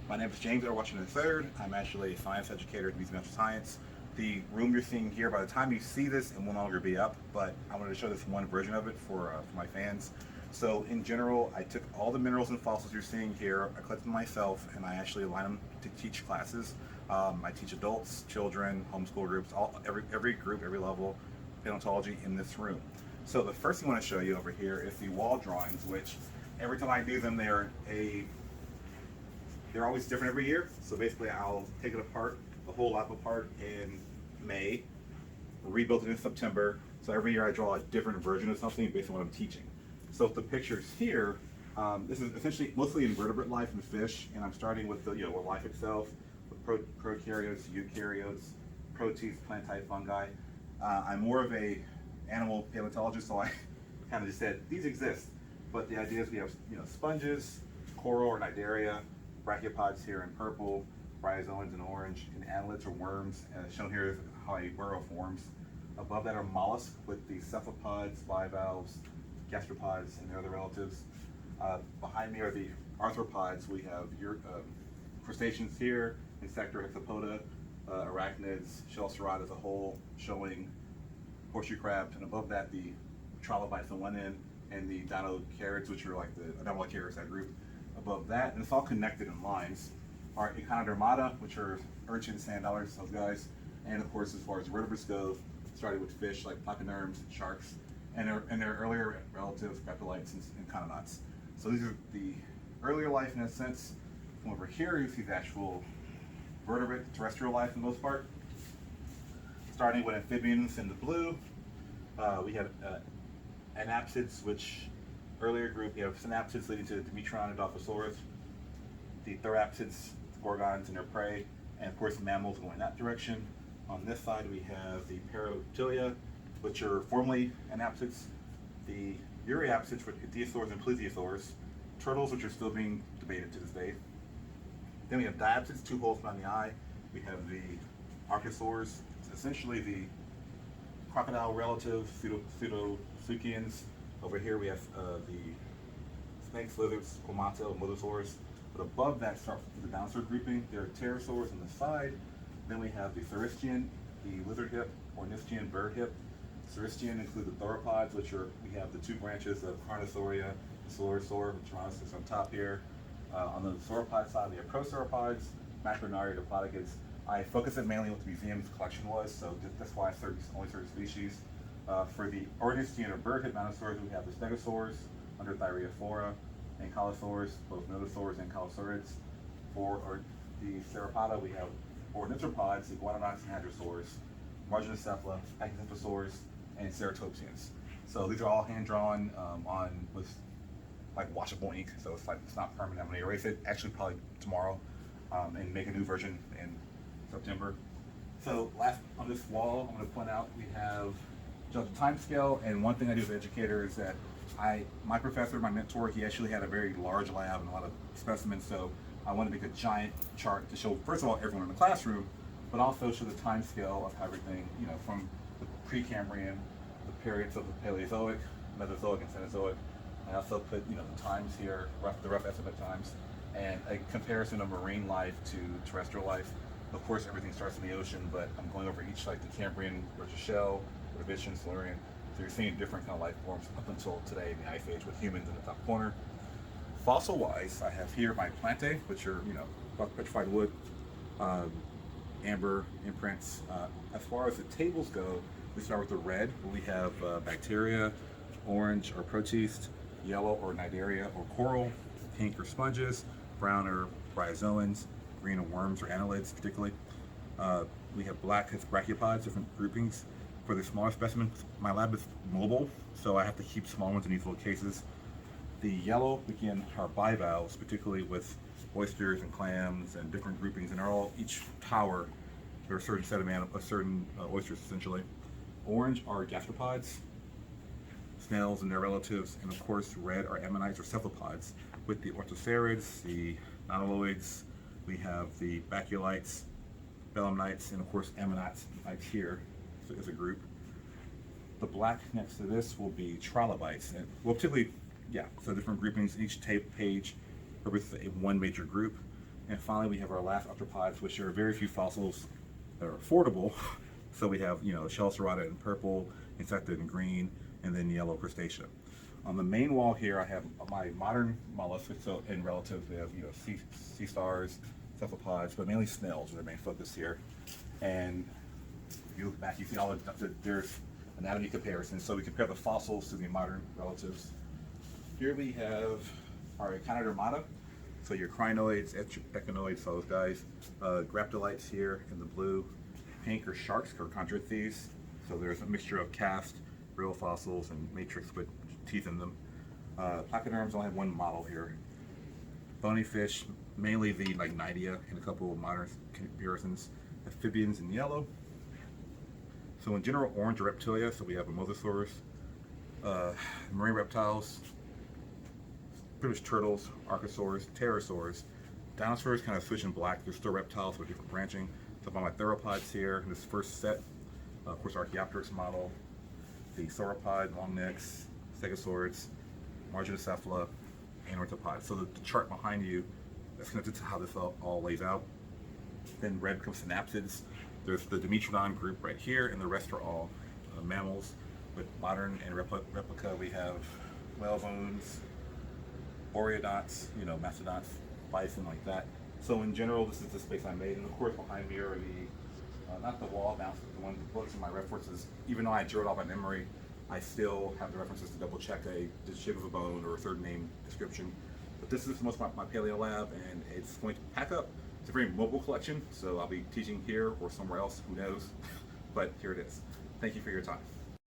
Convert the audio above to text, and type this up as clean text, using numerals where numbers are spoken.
My name is James R. Washington III. I'm actually a science educator at Museum of Science. The room you're seeing here, by the time you see this, it will no longer be up, but I wanted to show this one version of it for my fans. So in general, I took all the minerals and fossils you're seeing here, I collected them myself, and I actually align them to teach classes. I teach adults, children, homeschool groups, every group, every level, paleontology in this room. So the first thing I want to show you over here is the wall drawings, which every time I do them, they're always different every year. So basically I'll take it apart, the whole lab apart in May, rebuild it in September. So every year I draw a different version of something based on what I'm teaching. So the pictures here, this is essentially mostly invertebrate life and fish, and I'm starting with the with life itself, with prokaryotes, eukaryotes, protists, plant-type fungi. I'm more of a animal paleontologist, so I kind of just said these exist. But the idea is we have sponges, coral or cnidaria, brachiopods here in purple, bryozoans in orange, and annelids or worms. Shown here is how a burrow forms. Above that are mollusks with the cephalopods, bivalves, gastropods, and their other relatives. Behind me are the arthropods. We have crustaceans here, insecta, hexapoda, arachnids, shell cerata as a whole, showing horseshoe crabs, and above that the trilobites on one end, and the dinocarids, which are like the dinocarids, that group above that, and it's all connected in lines, are Echinodermata, which are urchins, sand dollars, those guys, and of course as far as vertebrates go, starting with fish like placoderms, sharks, and their earlier relatives, graptolites and conodonts. So these are the earlier life in a sense. From over here you see the actual vertebrate terrestrial life for the most part. Starting with amphibians in the blue, we have anapsids, which earlier group, you have synapsids leading to Dimetron and Dilophosaurus, the therapsids, gorgons and their prey, and of course mammals going that direction. On this side we have the Paratilia, which are formerly anapsids, the euryapsids, which are ichthyosaurs and plesiosaurs, turtles, which are still being debated to this day. Then we have diapsids, two holes around the eye. We have the archosaurs, essentially the crocodile relative, pseudosuchians. Over here we have the snakes, lizards, Comato, mosasaurs. But above that, start with the dinosaur grouping. There are pterosaurs on the side. Then we have the Theristian, the lizard hip, Ornithian bird hip. Theristian include the theropods, we have the two branches of Carnosauria, the Saurosaur, which is on top here. On the sauropod side, we have prosauropods, Macronaria, diplodocids. I focus it mainly on what the museum's collection was, so that's why I only certain species. For the Ornithian or bird hip dinosaurs, we have the stegosaurs, under Thyreophora, and collosaurs, both nodosaurs and collosaurids. For the Sauropoda, we have ornithropods, iguanodonts and hadrosaurs, marginocephala, pachycephalosaurs, and ceratopsians. So these are all hand drawn with like washable ink, so it's not permanent. I'm going to erase it actually probably tomorrow and make a new version in September. So last on this wall, I'm going to point out we have just a time scale, and one thing I do as an educator is that my professor, my mentor, he actually had a very large lab and a lot of specimens, so I want to make a giant chart to show, first of all, everyone in the classroom, but also show the time scale of everything, from the Precambrian, the periods of the Paleozoic, Mesozoic, and Cenozoic. I also put, the times here, the rough estimate times, and a comparison of marine life to terrestrial life. Of course, everything starts in the ocean, but I'm going over each, like the Cambrian, versus shell, Ordovician, Silurian. So you're seeing different kind of life forms up until today in the Ice Age with humans in the top corner. Fossil-wise, I have here my plantae, which are, petrified wood, amber imprints. As far as the tables go, we start with the red, where we have bacteria, orange or protist, yellow or cnidaria or coral, pink or sponges, brown or bryozoans, green or worms or annelids particularly. We have black as brachiopods, different groupings. For the smaller specimens, my lab is mobile, so I have to keep small ones in these little cases. The yellow, again, are bivalves, particularly with oysters and clams and different groupings, and they're all, each tower, there are a certain set of oysters essentially. Orange are gastropods, snails and their relatives, and of course red are ammonites or cephalopods, with the orthocerids, the nautiloids, we have the baculites, belemnites, and of course ammonites here as a group. The black next to this will be trilobites, and well, particularly, so different groupings. Each page represents one major group. And finally, we have our last arthropods, which are very few fossils that are affordable. So we have, shell serrata in purple, insecta in green, and then yellow crustacea. On the main wall here, I have my modern mollusks, so in relatives, we have, sea stars, cephalopods, but mainly snails are the main focus here. And if you look back, you see there's anatomy comparisons. So we compare the fossils to the modern relatives. Here we have our Echinodermata. So your crinoids, echinoids, those guys. Graptolites here in the blue. Pink are sharks or chondrichthyes. So there's a mixture of cast, real fossils, and matrix with teeth in them. Placoderms only have one model here. Bony fish, mainly the Nidia and a couple of modern comparisons. Amphibians in yellow. So in general, orange are reptilia. So we have a mosasaurus, marine reptiles, pretty much turtles, archosaurs, pterosaurs. Dinosaurs kind of switch in black. They're still reptiles with different branching. So I have my theropods here in this first set. Of course, Archaeopteryx model, the sauropod, long necks, stegosaurids, marginocephala, and orthopods. So the chart behind you that's connected to how this all lays out. Then red becomes synapsids. There's the Dimetrodon group right here, and the rest are all mammals. With modern and replica, we have whale bones, oreodonts, mastodonts, bison, like that. So in general, this is the space I made, and of course behind me are not the wall mounts, but the books and my references. Even though I drew it all by memory, I still have the references to double check the shape of a bone or a third name description. But this is most of my Paleo Lab, and it's going to pack up. It's a very mobile collection, so I'll be teaching here or somewhere else, who knows. But here it is. Thank you for your time.